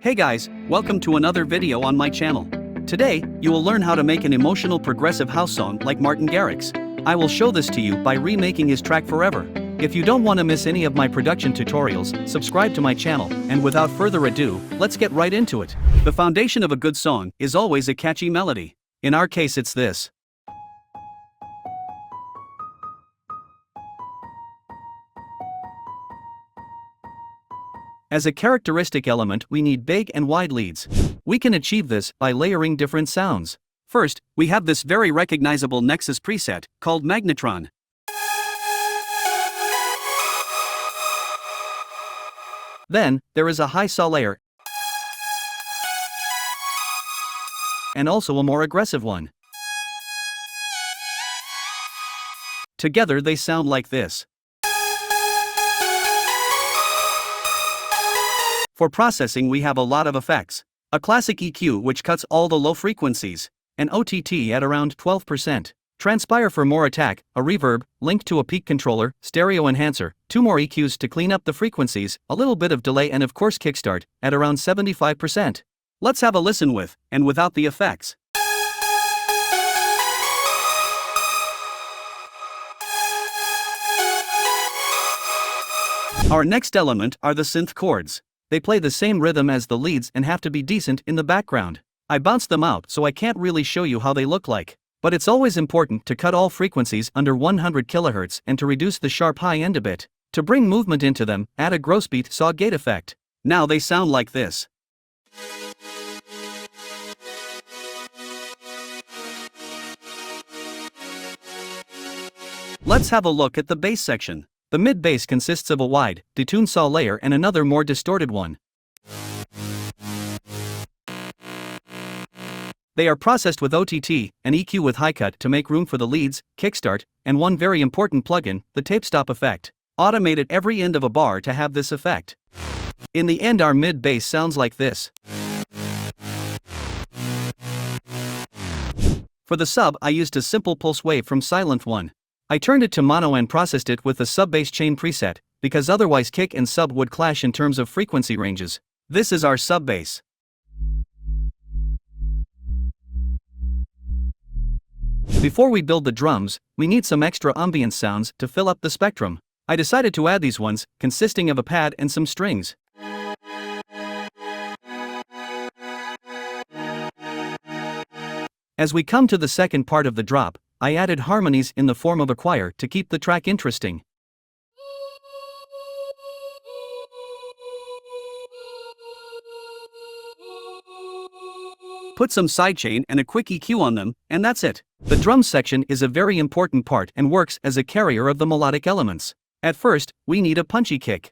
Hey guys, welcome to another video on my channel. Today, you will learn how to make an emotional progressive house song like Martin Garrix. I will show this to you by remaking his track Forever. If you don't want to miss any of my production tutorials, subscribe to my channel, and without further ado, let's get right into it. The foundation of a good song is always a catchy melody. In our case it's this. As a characteristic element, we need big and wide leads. We can achieve this by layering different sounds. First, we have this very recognizable Nexus preset, called Magnetron. Then, there is a high saw layer, and also a more aggressive one. Together they sound like this. For processing we have a lot of effects. A classic EQ which cuts all the low frequencies. An OTT at around 12%. Transpire for more attack, a reverb, link to a peak controller, stereo enhancer, 2 more EQs to clean up the frequencies, a little bit of delay and of course kickstart, at around 75%. Let's have a listen with, and without the effects. Our next element are the synth chords. They play the same rhythm as the leads and have to be decent in the background. I bounced them out so I can't really show you how they look like. But it's always important to cut all frequencies under 100 kHz and to reduce the sharp high end a bit. To bring movement into them, add a grossbeat saw gate effect. Now they sound like this. Let's have a look at the bass section. The mid-bass consists of a wide, detuned saw layer and another more distorted one. They are processed with OTT, an EQ with high cut to make room for the leads, kickstart, and one very important plugin, the tape stop effect. Automate at every end of a bar to have this effect. In the end our mid-bass sounds like this. For the sub I used a simple pulse wave from Silent One. I turned it to mono and processed it with the sub-bass chain preset, because otherwise kick and sub would clash in terms of frequency ranges. This is our sub-bass. Before we build the drums, we need some extra ambience sounds to fill up the spectrum. I decided to add these ones, consisting of a pad and some strings. As we come to the second part of the drop, I added harmonies in the form of a choir to keep the track interesting. Put some sidechain and a quick EQ on them, and that's it. The drums section is a very important part and works as a carrier of the melodic elements. At first, we need a punchy kick.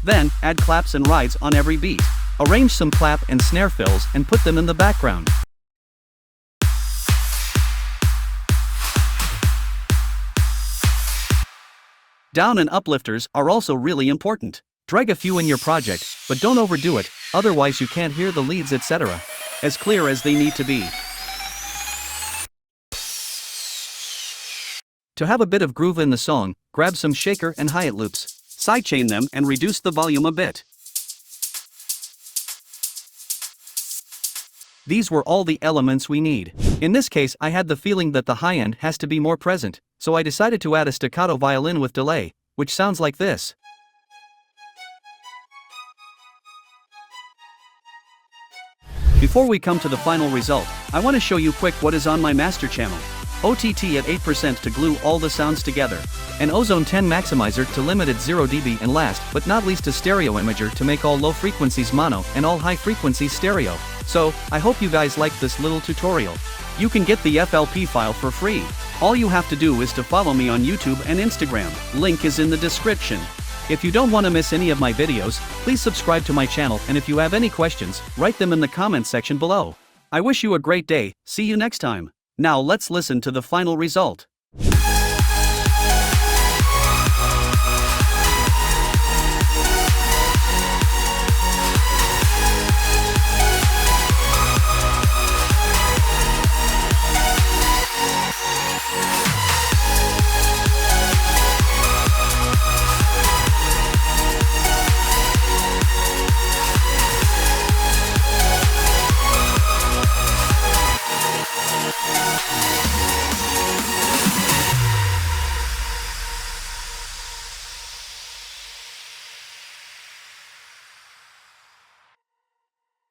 Then, add claps and rides on every beat. Arrange some clap and snare fills and put them in the background. Down and uplifters are also really important. Drag a few in your project, but don't overdo it, otherwise you can't hear the leads etc. as clear as they need to be. To have a bit of groove in the song, grab some shaker and hi-hat loops. Sidechain them and reduce the volume a bit. These were all the elements we need. In this case I had the feeling that the high end has to be more present, so I decided to add a staccato violin with delay, which sounds like this. Before we come to the final result, I want to show you quick what is on my master channel. OTT at 8% to glue all the sounds together. An Ozone 10 maximizer to limit at 0 dB, and last but not least a stereo imager to make all low frequencies mono and all high frequencies stereo. So, I hope you guys liked this little tutorial. You can get the FLP file for free. All you have to do is to follow me on YouTube and Instagram. Link is in the description. If you don't want to miss any of my videos, please subscribe to my channel, and if you have any questions, write them in the comments section below. I wish you a great day, see you next time. Now let's listen to the final result.